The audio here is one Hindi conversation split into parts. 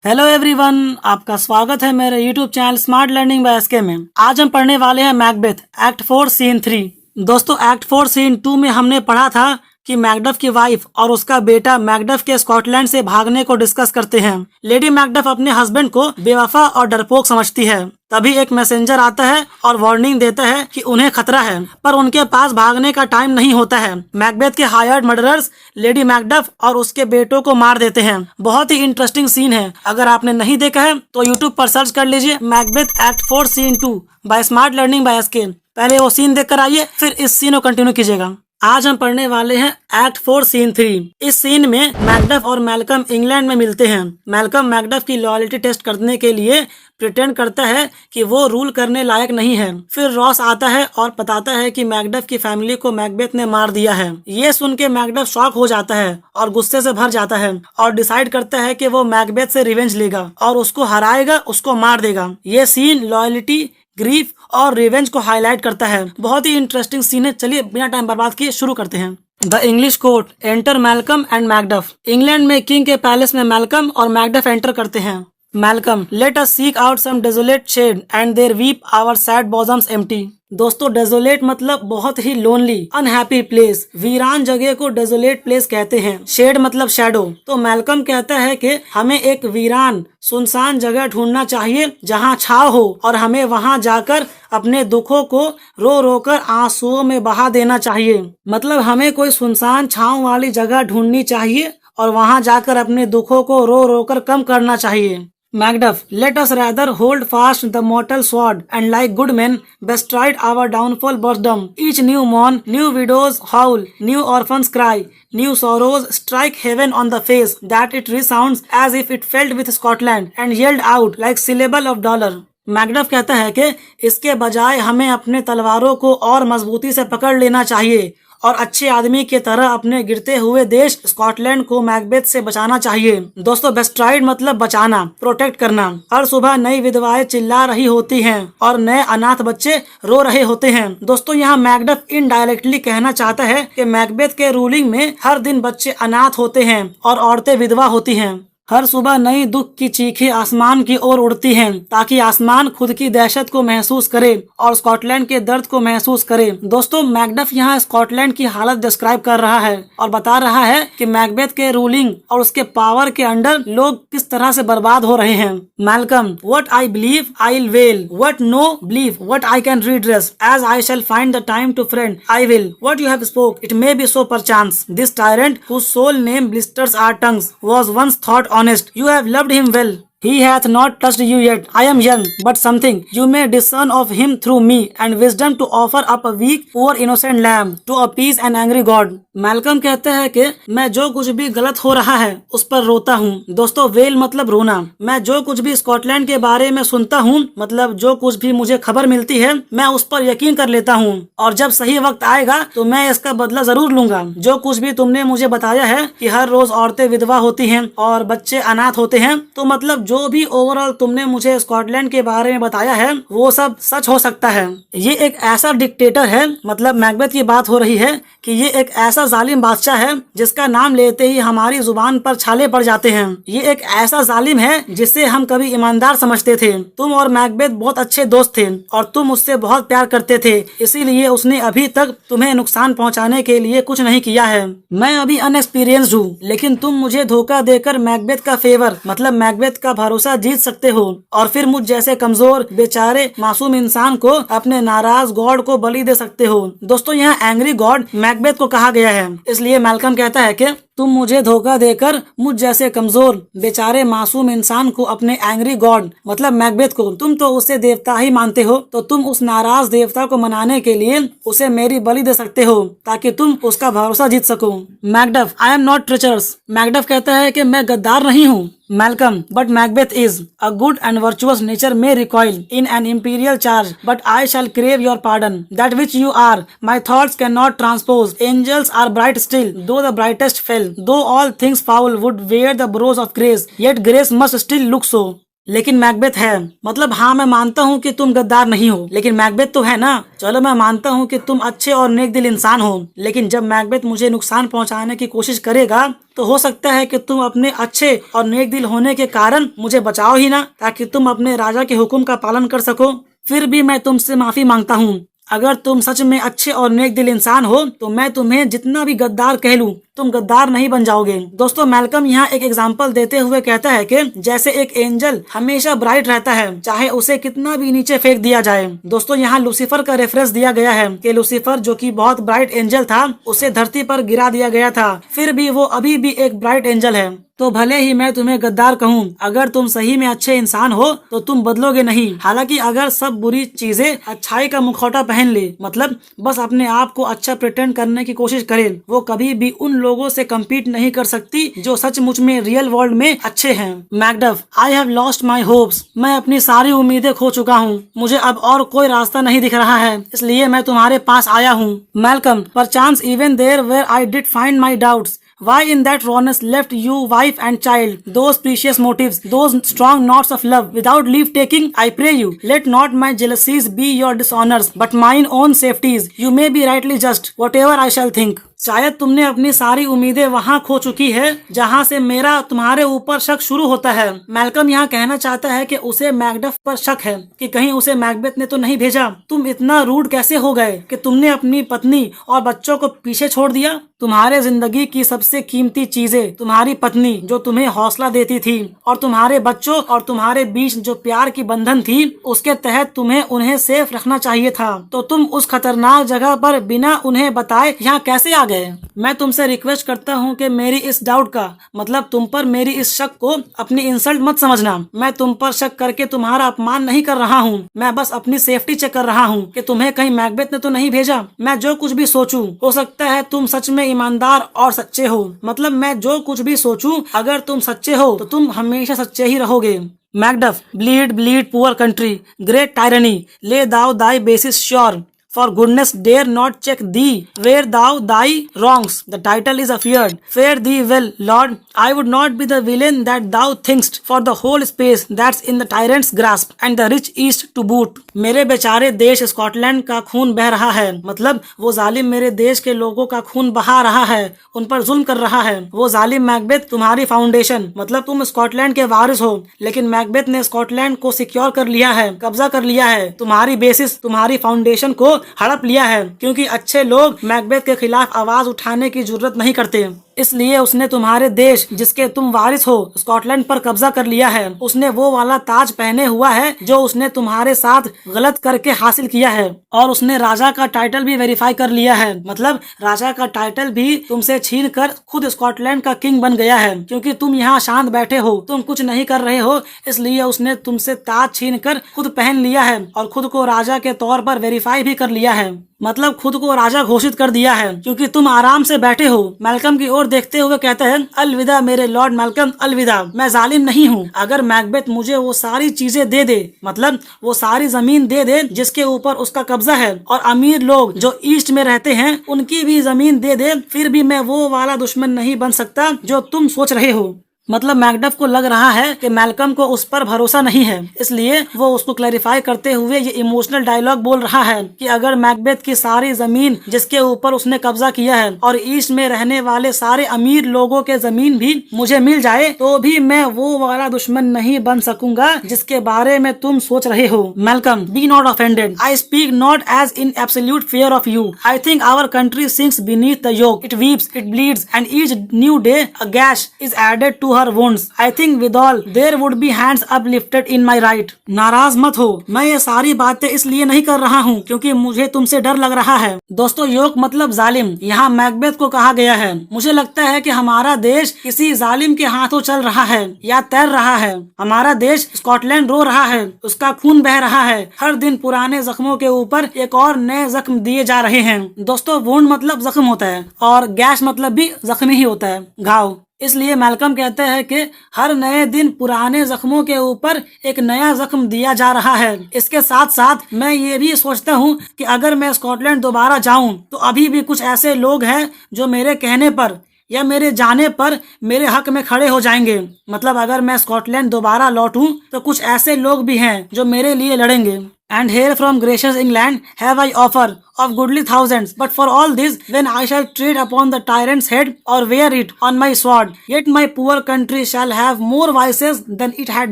हेलो एवरीवन, आपका स्वागत है मेरे YouTube channel smart learning by SK में। आज हम पढ़ने वाले हैं मैकबेथ एक्ट 4 सीन 3। दोस्तों, एक्ट 4 सीन 2 में हमने पढ़ा था कि मैकडफ की वाइफ और उसका बेटा मैकडफ के स्कॉटलैंड से भागने को डिस्कस करते हैं। लेडी मैकडफ अपने हस्बैंड को बेवफा और डरपोक समझती है। तभी एक मैसेंजर आता है और वार्निंग देता है कि उन्हें खतरा है, पर उनके पास भागने का टाइम नहीं होता है। मैकबेथ के हायर्ड मर्डरर्स लेडी मैकडफ और उसके बेटों को मार देते हैं। बहुत ही इंटरेस्टिंग सीन है। अगर आपने नहीं देखा है तो यूट्यूब पर सर्च कर लीजिए Macbeth act 4 scene 2 by smart learning by SK. पहले वो सीन देखकर आइए, फिर इस सीन को कंटिन्यू कीजिएगा। आज हम पढ़ने वाले हैं एक्ट 4 सीन 3। इस सीन में मैकडफ और मैल्कम इंग्लैंड में मिलते हैं। मैल्कम मैकडफ की लॉयल्टी टेस्ट करने के लिए प्रिटेंड करता है कि वो रूल करने लायक नहीं है। फिर रॉस आता है और बताता है कि मैकडफ की फैमिली को मैकबेथ ने मार दिया है। ये सुन के मैकडफ शॉक हो जाता है और गुस्से से भर जाता है और डिसाइड करता है कि वो मैकबेथ से रिवेंज लेगा और उसको हराएगा, उसको मार देगा। ये सीन लॉयल्टी, ग्रीफ और रिवेंज को हाईलाइट करता है। बहुत ही इंटरेस्टिंग सीन है। चलिए बिना टाइम बर्बाद किए शुरू करते हैं। The English court enter Malcolm and Macduff. England में किंग के पैलेस में मैल्कम और मैकडफ एंटर करते हैं। Malcolm, let us seek out some desolate shade and there weep our sad bosoms empty. दोस्तों, डेजोलेट मतलब बहुत ही लोनली, अनहैप्पी प्लेस। वीरान जगह को डेजोलेट प्लेस कहते हैं। शेड मतलब शैडो। तो मैल्कम कहता है कि हमें एक वीरान सुनसान जगह ढूंढना चाहिए जहां छाव हो और हमें वहां जाकर अपने दुखों को रो रो कर आंसुओं में बहा देना चाहिए। मतलब हमें कोई सुनसान छांव वाली जगह ढूंढनी चाहिए और वहां जाकर अपने दुखों को रो रो कर कम करना चाहिए। Macduff, let us rather hold fast the mortal sword and like good men bestride our downfall boredom. Each new mourn, new widows howl, new orphans cry, new sorrows strike heaven on the face that it resounds as if it felt with Scotland and yelled out like syllable of dollar. Macduff कहता है कि इसके बजाय हमें अपने तलवारों को और मजबूती से पकड़ लेना चाहिए और अच्छे आदमी की तरह अपने गिरते हुए देश स्कॉटलैंड को मैकबेथ से बचाना चाहिए। दोस्तों, बेस्ट्राइड मतलब बचाना, प्रोटेक्ट करना। हर सुबह नई विधवाएं चिल्ला रही होती हैं और नए अनाथ बच्चे रो रहे होते हैं। दोस्तों, यहाँ मैकडफ इनडायरेक्टली कहना चाहता है कि मैकबेथ के रूलिंग में हर दिन बच्चे अनाथ होते हैं और औरतें विधवा होती हैं। हर सुबह नई दुख की चीखें आसमान की ओर उड़ती हैं ताकि आसमान खुद की दहशत को महसूस करे और स्कॉटलैंड के दर्द को महसूस करे। दोस्तों, मैकडफ यहाँ स्कॉटलैंड की हालत डिस्क्राइब कर रहा है और बता रहा है कि मैकबेथ के रूलिंग और उसके पावर के अंडर लोग किस तरह से बर्बाद हो रहे हैं। Malcolm, what I believe I will well, what know believe what I can redress, as I shall find the time to friend I will, what you have spoke it may be so perchance, this tyrant whose sole name blisters our tongues was once thought honest, you have loved him well. He hath not touched you yet. I am young, but something you may discern of him through me, and wisdom to offer up a weak, poor, innocent lamb to appease an angry God. Malcolm कहते हैं कि मैं जो कुछ भी गलत हो रहा है उस पर रोता हूँ। दोस्तों, वेल मतलब रोना। मैं जो कुछ भी स्कॉटलैंड के बारे में सुनता हूँ, मतलब जो कुछ भी मुझे खबर मिलती है, मैं उस पर यकीन कर लेता हूँ और जब सही वक्त आएगा तो मैं इसका बदला जरूर लूंगा। जो कुछ भी तुमने मुझे बताया है कि हर रोज औरतें विधवा होती हैं और बच्चे अनाथ होते हैं, तो मतलब जो भी ओवरऑल तुमने मुझे स्कॉटलैंड के बारे में बताया है वो सब सच हो सकता है। ये एक ऐसा डिक्टेटर है, मतलब मैकबेथ की बात हो रही है कि ये एक ऐसा जालिम बादशाह है जिसका नाम लेते ही हमारी जुबान पर छाले पड़ जाते हैं। ये एक ऐसा जालिम है जिसे हम कभी ईमानदार समझते थे। तुम और मैकबेथ बहुत अच्छे दोस्त थे और तुम उससे बहुत प्यार करते थे, इसीलिए उसने अभी तक तुम्हें नुकसान पहुंचाने के लिए कुछ नहीं किया है। मैं अभी अनएक्सपीरियंस्ड हूँ, लेकिन तुम मुझे धोखा देकर मैकबेथ का फेवर मतलब मैकबेथ का भरोसा जीत सकते हो और फिर मुझ जैसे कमजोर बेचारे मासूम इंसान को अपने नाराज गॉड को बलि दे सकते हो। दोस्तों, यहाँ एंग्री गॉड मैकबेथ को कहा गया है, इसलिए मैल्कम कहता है कि तुम मुझे धोखा देकर मुझ जैसे कमजोर बेचारे मासूम इंसान को अपने एंग्री गॉड मतलब मैकबेथ को, तुम तो उसे देवता ही मानते हो, तो तुम उस नाराज देवता को मनाने के लिए उसे मेरी बलि दे सकते हो ताकि तुम उसका भरोसा जीत सको। Macduff, I am not treacherous. Macduff कहता है कि मैं गद्दार नहीं हूँ। Malcolm, but Macbeth is. A good and virtuous nature may recoil in an imperial charge, but I shall crave your pardon. That which you are, my thoughts cannot transpose. Angels are bright still, though the brightest fell. Though all things foul would wear the brows of grace, yet grace must still look so. लेकिन मैकबेथ है। मतलब हाँ, मैं मानता हूँ कि तुम गद्दार नहीं हो, लेकिन मैकबेथ तो है ना। चलो मैं मानता हूँ कि तुम अच्छे और नेक दिल इंसान हो, लेकिन जब मैकबेथ मुझे नुकसान पहुँचाने की कोशिश करेगा तो हो सकता है कि तुम अपने अच्छे और नेक दिल होने के कारण मुझे बचाओ ही ना, ताकि तुम अपने राजा के हुक्म का पालन कर सको। फिर भी मैं तुमसे माफी मांगता हूँ। अगर तुम सच में अच्छे और नेक दिल इंसान हो तो मैं तुम्हें जितना भी गद्दार कह लूं, तुम गद्दार नहीं बन जाओगे। दोस्तों, मैल्कम यहाँ एक एग्जाम्पल देते हुए कहता है कि जैसे एक एंजल हमेशा ब्राइट रहता है, चाहे उसे कितना भी नीचे फेंक दिया जाए। दोस्तों, यहाँ लूसीफर का रेफरेंस दिया गया है कि लूसीफर जो कि बहुत ब्राइट एंजल था, उसे धरती पर गिरा दिया गया था, फिर भी वो अभी भी एक ब्राइट एंजल है। तो भले ही मैं तुम्हें गद्दार कहूँ, अगर तुम सही में अच्छे इंसान हो तो तुम बदलोगे नहीं। हालांकि अगर सब बुरी चीजें अच्छाई का मुखौटा पहन ले, मतलब बस अपने आप को अच्छा प्रिटेंड करने की कोशिश करे, वो कभी भी उन लोगों से कम्पीट नहीं कर सकती जो सचमुच में रियल वर्ल्ड में अच्छे हैं। Macduff, I have lost my hopes. मैं अपनी सारी उम्मीदें खो चुका हूँ, मुझे अब और कोई रास्ता नहीं दिख रहा है, इसलिए मैं तुम्हारे पास आया हूँ। मैल्कम, पर perchance even there where I did find my doubts, why in that rawness left you wife and child, those precious motives, those strong knots of love without leave taking? I pray you, let not my jealousies be your dishonors, but mine own safeties. You may be rightly just, whatever I shall think. शायद तुमने अपनी सारी उम्मीदें वहाँ खो चुकी है जहाँ से मेरा तुम्हारे ऊपर शक शुरू होता है। मैल्कम यहाँ कहना चाहता है कि उसे मैकडफ पर शक है कि कहीं उसे मैकबेथ ने तो नहीं भेजा। तुम इतना रूड कैसे हो गए कि तुमने अपनी पत्नी और बच्चों को पीछे छोड़ दिया? तुम्हारे जिंदगी की सबसे कीमती चीजें, तुम्हारी पत्नी जो तुम्हें हौसला देती थी और तुम्हारे बच्चों और तुम्हारे बीच जो प्यार की बंधन थी, उसके तहत तुम्हें उन्हें सेफ रखना चाहिए था। तो तुम उस खतरनाक जगह पर बिना उन्हें बताए यहाँ कैसे आ गए? मैं तुमसे रिक्वेस्ट करता हूँ कि मेरी इस डाउट का मतलब तुम पर मेरी इस शक को अपनी इंसल्ट मत समझना। मैं तुम पर शक करके तुम्हारा अपमान नहीं कर रहा हूँ, मैं बस अपनी सेफ्टी चेक कर रहा हूँ कि तुम्हें कहीं मैकबेथ ने तो नहीं भेजा। मैं जो कुछ भी सोचूं, हो सकता है तुम सच में ईमानदार और सच्चे हो। मतलब मैं जो कुछ भी सोचूं, अगर तुम सच्चे हो तो तुम हमेशा सच्चे ही रहोगे। Macduff, bleed bleed poor country, great tyranny, lay thou thy basis sure, for goodness dare not check thee where thou thy wrongs. The title is afeared. Fare thee well, Lord. I would not be the villain that thou thinkst, for the whole space that's in the tyrant's grasp, and the rich east to boot. मेरे बेचारे देश स्कॉटलैंड का खून बह रहा है। मतलब वो जालिम मेरे देश के लोगों का खून बहा रहा है, उन पर जुल्म कर रहा है। वो जालिम मैकबेथ तुम्हारी फाउंडेशन, मतलब तुम स्कॉटलैंड के वारिस हो, लेकिन मैकबेथ ने स्कॉटलैंड को सिक्योर कर लिया है, कब्जा कर लिया है, तुम्हारी बेसिस, तुम्हारी फाउंडेशन को हड़प लिया है, क्योंकि अच्छे लोग मैकबेथ के खिलाफ आवाज उठाने की जरूरत नहीं करते। इसलिए उसने तुम्हारे देश जिसके तुम वारिस हो स्कॉटलैंड पर कब्जा कर लिया है। उसने वो वाला ताज पहने हुआ है जो उसने तुम्हारे साथ गलत करके हासिल किया है, और उसने राजा का टाइटल भी वेरीफाई कर लिया है। मतलब राजा का टाइटल भी तुमसे छीन कर खुद स्कॉटलैंड का किंग बन गया है, क्योंकि तुम यहाँ शांत बैठे हो, तुम कुछ नहीं कर रहे हो, इसलिए उसने तुमसे ताज छीन कर खुद पहन लिया है और खुद को राजा के तौर पर वेरीफाई भी कर लिया है। मतलब खुद को राजा घोषित कर दिया है, क्योंकि तुम आराम से बैठे हो। मैल्कम की ओर देखते हुए कहते हैं, अलविदा मेरे लॉर्ड मैल्कम, अलविदा। मैं जालिम नहीं हूँ। अगर मैकबेथ मुझे वो सारी चीजें दे दे, मतलब वो सारी जमीन दे दे जिसके ऊपर उसका कब्जा है, और अमीर लोग जो ईस्ट में रहते हैं उनकी भी जमीन दे दे, फिर भी मैं वो वाला दुश्मन नहीं बन सकता जो तुम सोच रहे हो। मतलब मैकडफ को लग रहा है कि मैल्कम को उस पर भरोसा नहीं है, इसलिए वो उसको क्लैरिफाई करते हुए ये इमोशनल डायलॉग बोल रहा है कि अगर मैकबेथ की सारी जमीन जिसके ऊपर उसने कब्जा किया है और ईस्ट में रहने वाले सारे अमीर लोगों के जमीन भी मुझे मिल जाए, तो भी मैं वो वाला दुश्मन नहीं बन सकूंगा जिसके बारे में तुम सोच रहे हो। Malcolm, be not offended, I speak not as in absolute fear of you. I think our country sinks beneath the yoke, it weeps, it bleeds, and each new day a gash is added to her wounds. I think withal there would be hands uplifted in my right. नाराज मत हो, मैं ये सारी बातें इसलिए नहीं कर रहा हूँ क्योंकि मुझे तुमसे डर लग रहा है। दोस्तों, योक मतलब जालिम, यहाँ मैकबेथ को कहा गया है। मुझे लगता है कि हमारा देश किसी जालिम के हाथों चल रहा है या तैर रहा है। हमारा देश स्कॉटलैंड रो रहा है, उसका खून बह रहा है। हर दिन पुराने जख्मों के ऊपर एक और नए जख्म दिए जा रहे हैं। दोस्तों, वुंड मतलब जख्म होता है और गैश मतलब भी जख्म ही होता है, घाव। इसलिए मैल्कम कहते हैं कि हर नए दिन पुराने जख्मों के ऊपर एक नया जख्म दिया जा रहा है। इसके साथ साथ मैं ये भी सोचता हूँ कि अगर मैं स्कॉटलैंड दोबारा जाऊं तो अभी भी कुछ ऐसे लोग हैं जो मेरे कहने पर या मेरे जाने पर मेरे हक में खड़े हो जाएंगे। मतलब अगर मैं स्कॉटलैंड दोबारा लौटूं तो कुछ ऐसे लोग भी हैं जो मेरे लिए लड़ेंगे। And here from gracious England have I offer of goodly thousands, but for all this, when I shall tread upon the tyrant's head or wear it on my sword, yet my poor country shall have more vices than it had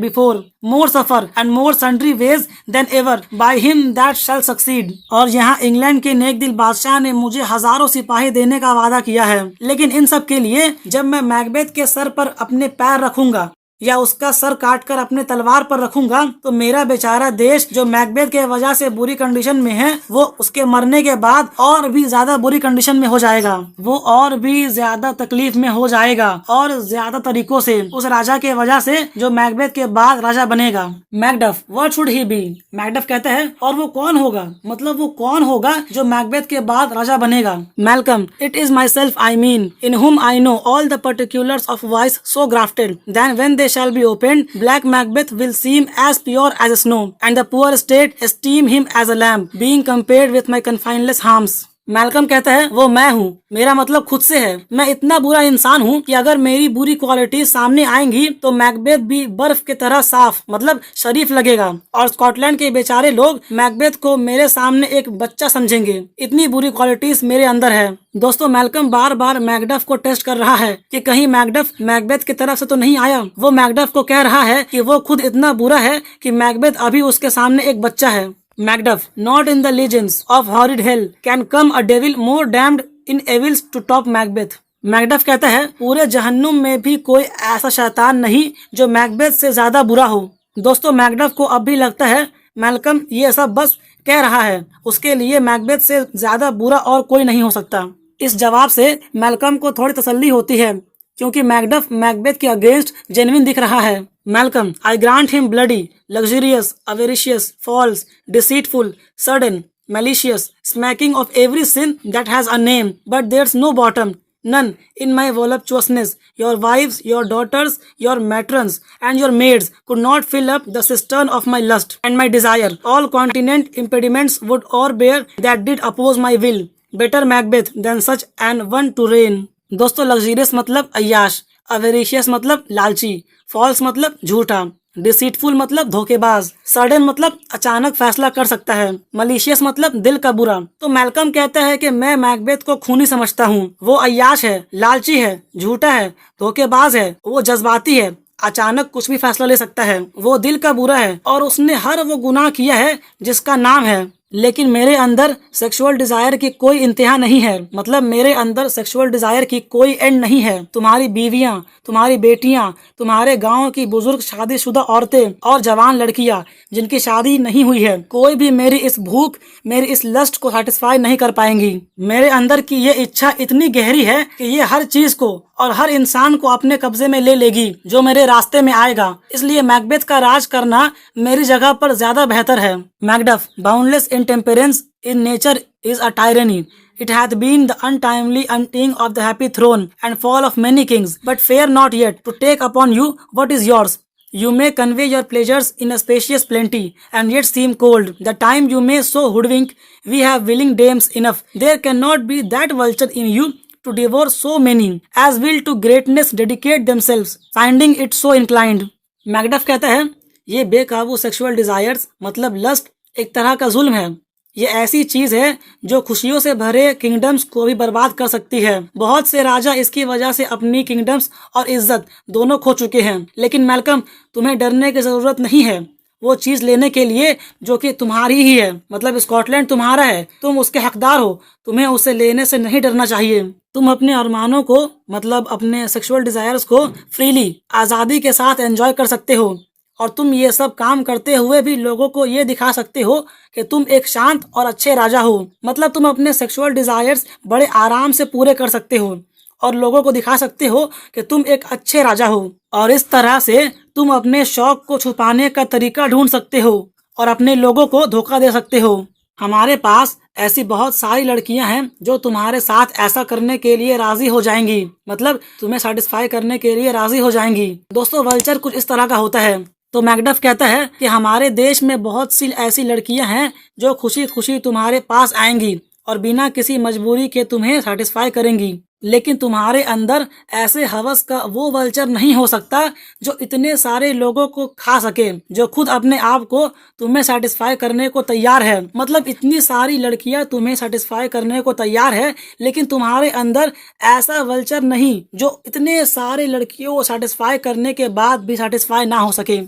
before, more suffer and more sundry ways than ever by him that shall succeed। और यहाँ इंग्लैंड के नेक दिल बादशाह ने मुझे हजारों सिपाही देने का वादा किया है, लेकिन इन सब के लिए जब मैं मैकबेथ के सर पर अपने पैर रखूंगा या उसका सर काटकर अपने तलवार पर रखूंगा तो मेरा बेचारा देश जो मैकबेथ के वजह से बुरी कंडीशन में है वो उसके मरने के बाद और भी ज्यादा बुरी कंडीशन में हो जाएगा। वो और भी ज्यादा तकलीफ में हो जाएगा और ज्यादा तरीकों से उस राजा के वजह से जो मैकबेथ के बाद राजा बनेगा। Macduff what should he be. Macduff कहता है और वो कौन होगा, मतलब वो कौन होगा जो मैकबेथ के बाद राजा बनेगा। Malcolm it is myself I mean in whom I know all the particulars of vice so grafted then when they shall be opened, black Macbeth will seem as pure as snow, and the poor state esteem him as a lamb, being compared with my confineless harms। Malcolm कहता है वो मैं हूँ, मेरा मतलब खुद से है। मैं इतना बुरा इंसान हूँ कि अगर मेरी बुरी क्वालिटी सामने आएंगी तो मैकबेथ भी बर्फ की तरह साफ मतलब शरीफ लगेगा और स्कॉटलैंड के बेचारे लोग मैकबेथ को मेरे सामने एक बच्चा समझेंगे। इतनी बुरी क्वालिटीज मेरे अंदर है। दोस्तों मैल्कम बार बार मैकडफ को टेस्ट कर रहा है कि कहीं मैकडफ मैकबेथ की तरफ से तो नहीं आया। वो मैकडफ को कह रहा है कि वो खुद इतना बुरा है कि मैकबेथ अभी उसके सामने एक बच्चा है। Macduff, not in the legends of horrid hell can come a devil more damned in evils to top Macbeth। Macduff कहता है पूरे जहन्नुम में भी कोई ऐसा शैतान नहीं जो मैकबेथ से ज्यादा बुरा हो। दोस्तों मैकडफ को अब भी लगता है मैल्कम ये सब बस कह रहा है, उसके लिए मैकबेथ से ज्यादा बुरा और कोई नहीं हो सकता। इस जवाब से मैल्कम को थोड़ी तसल्ली होती है क्योंकि मैकडफ मैकबेथ के अगेंस्ट जेन्युइन दिख रहा है। Malcolm, I grant him bloody, luxurious, avaricious, false, deceitful, sudden, malicious, smacking of every sin that has a name, but there's no bottom, none, in my voluptuousness. Your wives, your daughters, your matrons, and your maids could not fill up the cistern of my lust and my desire. All continent impediments would o'erbear that did oppose my will. Better Macbeth than such an one to reign। दोस्तों लग्जरियस मतलब अय्याश, अवेरिशियस मतलब लालची, फॉल्स मतलब झूठा, डिसीटफुल मतलब धोखेबाज, सडन मतलब अचानक फैसला कर सकता है, मलिशियस मतलब दिल का बुरा। तो मैल्कम कहता है कि मैं मैकबेथ को खूनी समझता हूँ। वो अय्याश है, लालची है, झूठा है, धोखेबाज है, वो जज्बाती है, अचानक कुछ भी फैसला ले सकता है, वो दिल का बुरा है और उसने हर वो गुनाह किया है जिसका नाम है। लेकिन मेरे अंदर सेक्सुअल डिजायर की कोई इंतहा नहीं है, मतलब मेरे अंदर सेक्सुअल डिजायर की कोई एंड नहीं है। तुम्हारी बीवियां, तुम्हारी बेटियां, तुम्हारे गांव की बुजुर्ग शादीशुदा औरतें और जवान लड़कियां जिनकी शादी नहीं हुई है, कोई भी मेरी इस भूख, मेरी इस लस्ट को सेटिस्फाई नहीं कर पाएंगी। मेरे अंदर की ये इच्छा इतनी गहरी है कि ये हर चीज को और हर इंसान को अपने कब्जे में ले लेगी जो मेरे रास्ते में आएगा। इसलिए मैकबेथ का राज करना मेरी जगह पर ज्यादा बेहतर है। Macduff, boundless intemperance in nature is a tyranny. It hath been the untimely unting of the happy throne and fall of many kings, but fear not yet to take upon you what is yours. You may convey your pleasures in a spacious plenty, and yet seem cold. The time you may so hoodwink, we have willing dames enough. There cannot be that vulture in you to devour so many, as will to greatness dedicate themselves, finding it so inclined। Macduff कहता है ये बेकाबू सेक्सुअल डिजायर्स मतलब लस्ट एक तरह का जुल्म है। ये ऐसी चीज है जो खुशियों से भरे किंगडम्स को भी बर्बाद कर सकती है। बहुत से राजा इसकी वजह से अपनी किंगडम्स और इज्जत दोनों खो चुके हैं। लेकिन मैल्कम, तुम्हें डरने की जरूरत नहीं है वो चीज लेने के लिए जो कि तुम्हारी ही है, मतलब स्कॉटलैंड तुम्हारा है, तुम उसके हकदार हो, तुम्हें उसे लेने से नहीं डरना चाहिए। तुम अपने अरमानों को मतलब अपने सेक्सुअल डिजायर्स को फ्रीली आजादी के साथ एंजॉय कर सकते हो और तुम ये सब काम करते हुए भी लोगों को ये दिखा सकते हो कि तुम एक शांत और अच्छे राजा हो। मतलब तुम अपने सेक्सुअल डिजायर्स बड़े आराम से पूरे कर सकते हो और लोगों को दिखा सकते हो कि तुम एक अच्छे राजा हो। और इस तरह से तुम अपने शौक को छुपाने का तरीका ढूंढ सकते हो और अपने लोगों को धोखा दे सकते हो। हमारे पास ऐसी बहुत सारी लड़कियां हैं जो तुम्हारे साथ ऐसा करने के लिए राजी हो जाएंगी, मतलब तुम्हें सेटिस्फाई करने के लिए राजी हो जाएंगी। दोस्तों वल्चर कुछ इस तरह का होता है। तो मैकडफ कहता है कि हमारे देश में बहुत सी ऐसी लड़कियां हैं जो खुशी खुशी तुम्हारे पास आएंगी और बिना किसी मजबूरी के तुम्हें सेटिस्फाई करेंगी। लेकिन तुम्हारे अंदर ऐसे हवस का वो वल्चर नहीं हो सकता जो इतने सारे लोगों को खा सके, जो खुद अपने आप को तुम्हें सेटिस्फाई करने को तैयार है। मतलब इतनी सारी लड़कियां तुम्हें सेटिस्फाई करने को तैयार है, लेकिन तुम्हारे अंदर ऐसा वल्चर नहीं जो इतने सारे लड़कियों को सेटिस्फाई करने के बाद भी सेटिस्फाई ना हो सके।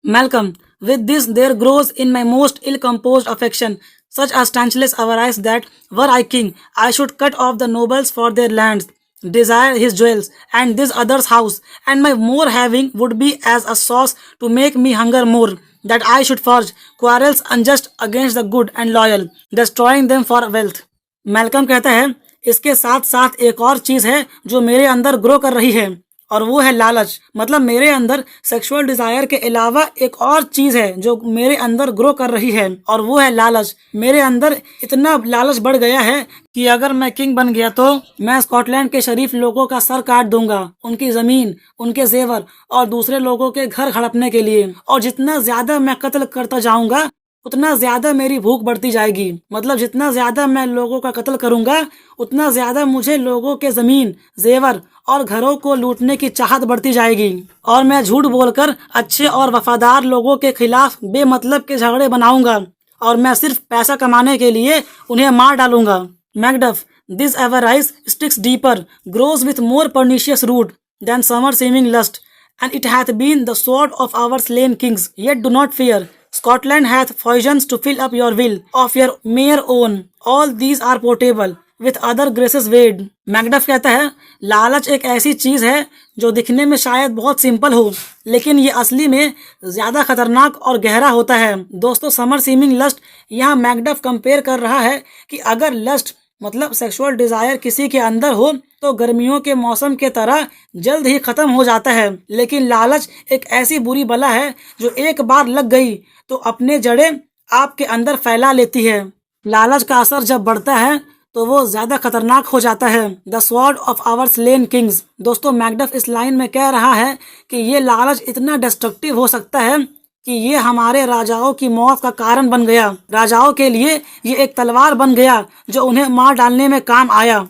Malcolm, with this there grows in my most ill-composed affection such a stanchless avarice that, were I king, I should cut off the nobles for their lands, desire his jewels, and this other's house, and my more having would be as a sauce to make me hunger more, that I should forge quarrels unjust against the good and loyal, destroying them for wealth. Malcolm कहता है, इसके साथ साथ एक और चीज है जो मेरे अंदर ग्रो कर रही है, और वो है लालच। मतलब मेरे अंदर सेक्सुअल डिजायर के अलावा एक और चीज है जो मेरे अंदर ग्रो कर रही है, और वो है लालच। मेरे अंदर इतना लालच बढ़ गया है कि अगर मैं किंग बन गया तो मैं स्कॉटलैंड के शरीफ लोगों का सर काट दूंगा, उनकी जमीन, उनके जेवर और दूसरे लोगों के घर हड़पने के लिए। और जितना ज्यादा मैं कत्ल करता जाऊंगा उतना ज्यादा मेरी भूख बढ़ती जाएगी। मतलब जितना ज्यादा मैं लोगों का कत्ल करूंगा उतना ज्यादा मुझे लोगों के जमीन, जेवर और घरों को लूटने की चाहत बढ़ती जाएगी, और मैं झूठ बोलकर अच्छे और वफादार लोगों के खिलाफ बेमतलब के झगड़े बनाऊंगा, और मैं सिर्फ पैसा कमाने के लिए उन्हें मार डालूंगा। Macduff, this avarice sticks deeper, grows with more pernicious root than summer seeming lust, and it hath been the sword of our slain kings. Yet do not fear. Scotland hath fountains to fill up your will, of your mere own. All these are portable, with other graces weighed. Macduff कहता है, लालच एक ऐसी चीज है जो दिखने में शायद बहुत सिंपल हो, लेकिन ये असली में ज्यादा खतरनाक और गहरा होता है। दोस्तों, समर सीमिंग लस्ट यहाँ मैकडफ कंपेयर कर रहा है कि अगर लस्ट मतलब सेक्सुअल डिजायर किसी के अंदर हो तो गर्मियों के मौसम के तरह जल्द ही खत्म हो जाता है, लेकिन लालच एक ऐसी बुरी बला है जो एक बार लग गई तो अपने जड़ें आपके अंदर फैला लेती है। लालच का असर जब बढ़ता है तो वो ज्यादा खतरनाक हो जाता है। The sword of our slain kings. दोस्तों, मैकडफ इस लाइन में कह रहा है कि ये लालच इतना डिस्ट्रक्टिव हो सकता है कि ये हमारे राजाओं की मौत का कारण बन गया। राजाओं के लिए ये एक तलवार बन गया जो उन्हें मार डालने में काम आया।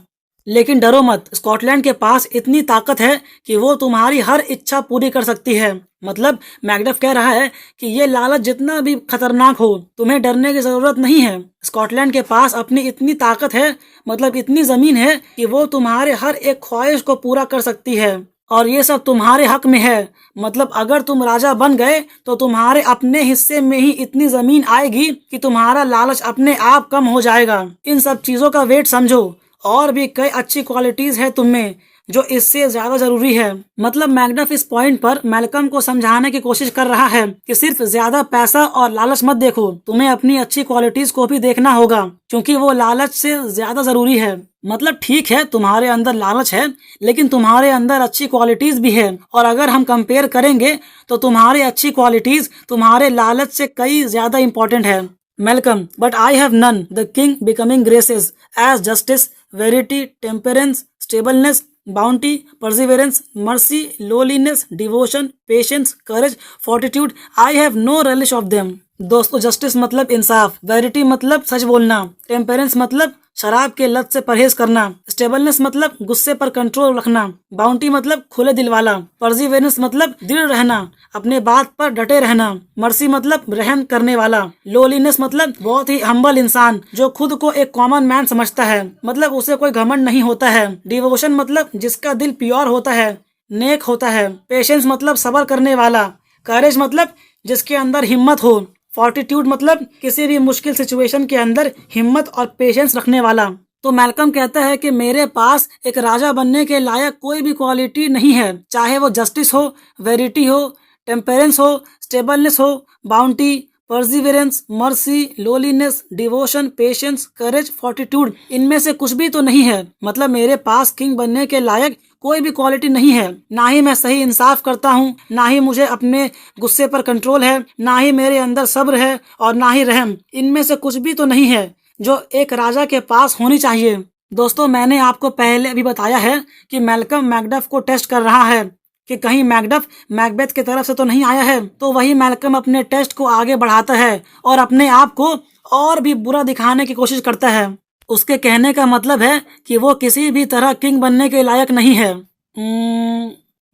लेकिन डरो मत, स्कॉटलैंड के पास इतनी ताकत है कि वो तुम्हारी हर इच्छा पूरी कर सकती है। मतलब मैकडफ कह रहा है कि ये लालच जितना भी खतरनाक हो, तुम्हें डरने की जरूरत नहीं है। स्कॉटलैंड के पास अपनी इतनी ताकत है, मतलब इतनी जमीन है कि वो तुम्हारे हर एक ख्वाहिश को पूरा कर सकती है, और ये सब तुम्हारे हक में है। मतलब अगर तुम राजा बन गए तो तुम्हारे अपने हिस्से में ही इतनी जमीन आएगी कि तुम्हारा लालच अपने आप कम हो जाएगा। इन सब चीजों का वेट समझो, और भी कई अच्छी क्वालिटीज है तुम में जो इससे ज्यादा जरूरी है। मतलब मैकडफ इस पॉइंट पर मैल्कम को समझाने की कोशिश कर रहा है कि सिर्फ ज्यादा पैसा और लालच मत देखो, तुम्हें अपनी अच्छी क्वालिटीज को भी देखना होगा, क्योंकि वो लालच से ज्यादा जरूरी है। मतलब ठीक है, तुम्हारे अंदर लालच है, लेकिन तुम्हारे अंदर अच्छी क्वालिटीज भी है, और अगर हम कंपेयर करेंगे तो तुम्हारी अच्छी क्वालिटीज तुम्हारे लालच से कई ज्यादा इंपॉर्टेंट है। Malcolm, but I have none. The king becoming graces as justice, verity, temperance, stableness, bounty, perseverance, mercy, lowliness, devotion, patience, courage, fortitude. I have no relish of them. दोस्तों, जस्टिस मतलब इंसाफ, वेरिटी मतलब सच बोलना, टेम्परेंस मतलब शराब के लत से परहेज करना, स्टेबलनेस मतलब गुस्से पर कंट्रोल रखना, बाउंटी मतलब खुले दिल वाला, परसिवेरेंस मतलब दृढ़ रहना, अपने बात पर डटे रहना, मर्सी मतलब रहम करने वाला, लोलीनेस मतलब बहुत ही हम्बल इंसान जो खुद को एक कॉमन मैन समझता है, मतलब उसे कोई घमंड नहीं होता है, डिवोशन मतलब जिसका दिल प्योर होता है, नेक होता है, पेशेंस मतलब सबर करने वाला, करेज मतलब जिसके अंदर हिम्मत हो, फॉर्टिट्यूड मतलब किसी भी मुश्किल सिचुएशन के अंदर हिम्मत और पेशेंस रखने वाला। तो मैल्कम कहता है कि मेरे पास एक राजा बनने के लायक कोई भी क्वालिटी नहीं है, चाहे वो जस्टिस हो, वेरिटी हो, टेम्परेंस हो, स्टेबलनेस हो, bounty, perseverance, mercy, lowliness, devotion, patience, courage, fortitude, इनमें से कुछ भी तो नहीं है। मतलब मेरे पास किंग बनने के लायक कोई भी क्वालिटी नहीं है। ना ही मैं सही इंसाफ करता हूँ, ना ही मुझे अपने गुस्से पर कंट्रोल है, ना ही मेरे अंदर सब्र है, और ना ही रहम। इनमें से कुछ भी तो नहीं है जो एक राजा के पास होनी चाहिए। दोस्तों, मैंने आपको पहले भी बताया है कि मैल्कम मैकडफ को टेस्ट कर रहा है कि कहीं मैकडफ मैकबेथ की तरफ से तो नहीं आया है। तो वही मैल्कम अपने टेस्ट को आगे बढ़ाता है और अपने आप को और भी बुरा दिखाने की कोशिश करता है। उसके कहने का मतलब है कि वो किसी भी तरह किंग बनने के लायक नहीं है।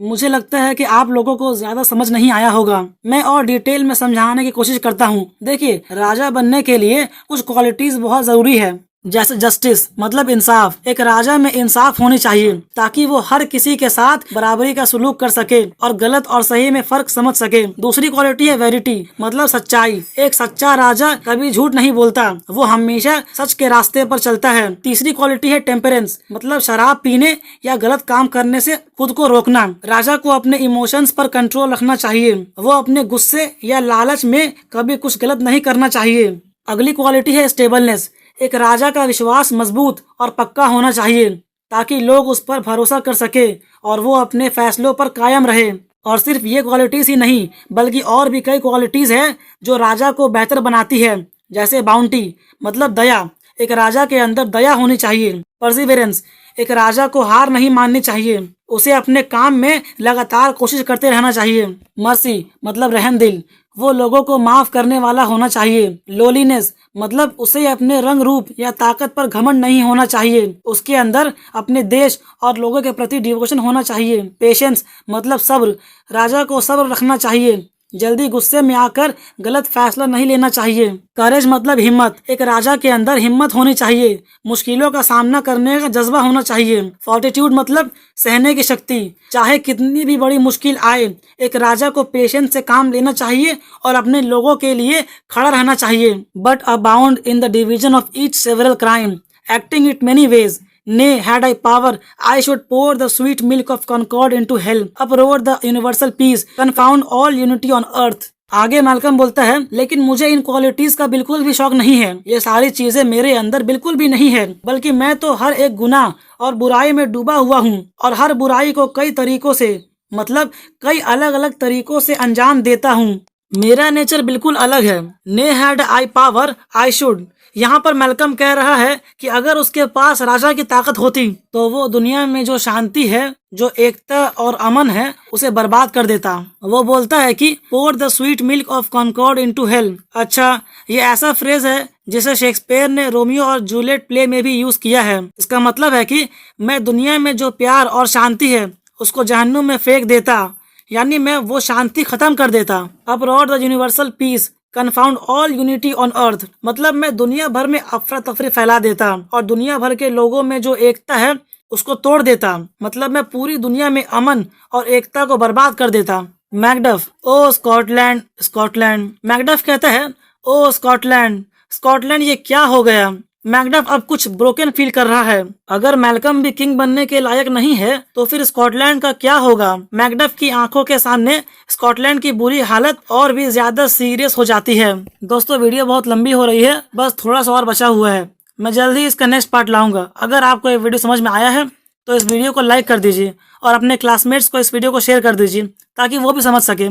मुझे लगता है कि आप लोगों को ज्यादा समझ नहीं आया होगा। मैं और डिटेल में समझाने की कोशिश करता हूँ। देखिए, राजा बनने के लिए कुछ क्वालिटीज बहुत जरूरी है, जैसे जस्टिस मतलब इंसाफ। एक राजा में इंसाफ होनी चाहिए ताकि वो हर किसी के साथ बराबरी का सलूक कर सके और गलत और सही में फर्क समझ सके। दूसरी क्वालिटी है वेरिटी मतलब सच्चाई। एक सच्चा राजा कभी झूठ नहीं बोलता, वो हमेशा सच के रास्ते पर चलता है। तीसरी क्वालिटी है टेम्परेंस मतलब शराब पीने या गलत काम करने से खुद को रोकना। राजा को अपने इमोशंस पर कंट्रोल रखना चाहिए, वो अपने गुस्से या लालच में कभी कुछ गलत नहीं करना चाहिए। अगली क्वालिटी है स्टेबलनेस। एक राजा का विश्वास मजबूत और पक्का होना चाहिए ताकि लोग उस पर भरोसा कर सके और वो अपने फैसलों पर कायम रहे। और सिर्फ ये क्वालिटीज ही नहीं बल्कि और भी कई क्वालिटीज हैं जो राजा को बेहतर बनाती है, जैसे बाउंटी मतलब दया। एक राजा के अंदर दया होनी चाहिए। परसिवेरेंस एक राजा को हार नहीं माननी चाहिए, उसे अपने काम में लगातार कोशिश करते रहना चाहिए। मर्सी मतलब रहम दिल, वो लोगों को माफ करने वाला होना चाहिए। लोलीनेस मतलब उसे अपने रंग रूप या ताकत पर घमंड नहीं होना चाहिए, उसके अंदर अपने देश और लोगों के प्रति डिवोशन होना चाहिए। पेशेंस मतलब सब्र, राजा को सब्र रखना चाहिए, जल्दी गुस्से में आकर गलत फैसला नहीं लेना चाहिए। करेज मतलब हिम्मत, एक राजा के अंदर हिम्मत होनी चाहिए, मुश्किलों का सामना करने का जज्बा होना चाहिए। फॉर्टिट्यूड मतलब सहने की शक्ति, चाहे कितनी भी बड़ी मुश्किल आए एक राजा को पेशेंस से काम लेना चाहिए और अपने लोगों के लिए खड़ा रहना चाहिए। But abound in the division of each several crime, acting it many ways. Nay, had I power, I should pour the sweet milk of concord into hell, uproar the universal peace, confound all unity on earth. आगे मैल्कम बोलता है, लेकिन मुझे इन क्वालिटीज का बिल्कुल भी शौक नहीं है। ये सारी चीजें मेरे अंदर बिल्कुल भी नहीं है, बल्कि मैं तो हर एक गुनाह और बुराई में डूबा हुआ हूँ और हर बुराई को कई तरीकों से मतलब कई अलग अलग तरीकों से अंजाम देता हूँ। मेरा नेचर बिल्कुल अलग है। ने had I power I should, यहाँ पर मैल्कम कह रहा है कि अगर उसके पास राजा की ताकत होती तो वो दुनिया में जो शांति है, जो एकता और अमन है, उसे बर्बाद कर देता। वो बोलता है कि pour the sweet milk of concord into hell. अच्छा, ये ऐसा फ्रेज है जिसे शेक्सपियर ने रोमियो और जूलियट प्ले में भी यूज किया है। इसका मतलब है कि मैं दुनिया में जो प्यार और शांति है उसको जहन्नुम में फेंक देता, यानी मैं वो शांति खत्म कर देता। Uproar the universal peace, confound all unity on earth, मतलब मैं दुनिया भर में अफरा तफरी फैला देता और दुनिया भर के लोगों में जो एकता है उसको तोड़ देता, मतलब मैं पूरी दुनिया में अमन और एकता को बर्बाद कर देता। मैकडफ, ओ स्कॉटलैंड स्कॉटलैंड। मैकडफ कहता है, ओ स्कॉटलैंड स्कॉटलैंड ये क्या हो गया। मैकडफ अब कुछ ब्रोकन फील कर रहा है। अगर मैल्कम भी किंग बनने के लायक नहीं है तो फिर स्कॉटलैंड का क्या होगा। मैकडफ की आंखों के सामने स्कॉटलैंड की बुरी हालत और भी ज्यादा सीरियस हो जाती है। दोस्तों, वीडियो बहुत लंबी हो रही है, बस थोड़ा सा और बचा हुआ है। मैं जल्द ही इसका नेक्स्ट पार्ट लाऊंगा। अगर आपको ये वीडियो समझ में आया है तो इस वीडियो को लाइक कर दीजिए और अपने क्लासमेट्स को इस वीडियो को शेयर कर दीजिए ताकि वो भी समझ सके।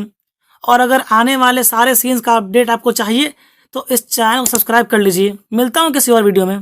और अगर आने वाले सारे सीन्स का अपडेट आपको चाहिए तो इस चैनल को सब्सक्राइब कर लीजिए। मिलता हूँ किसी और वीडियो में।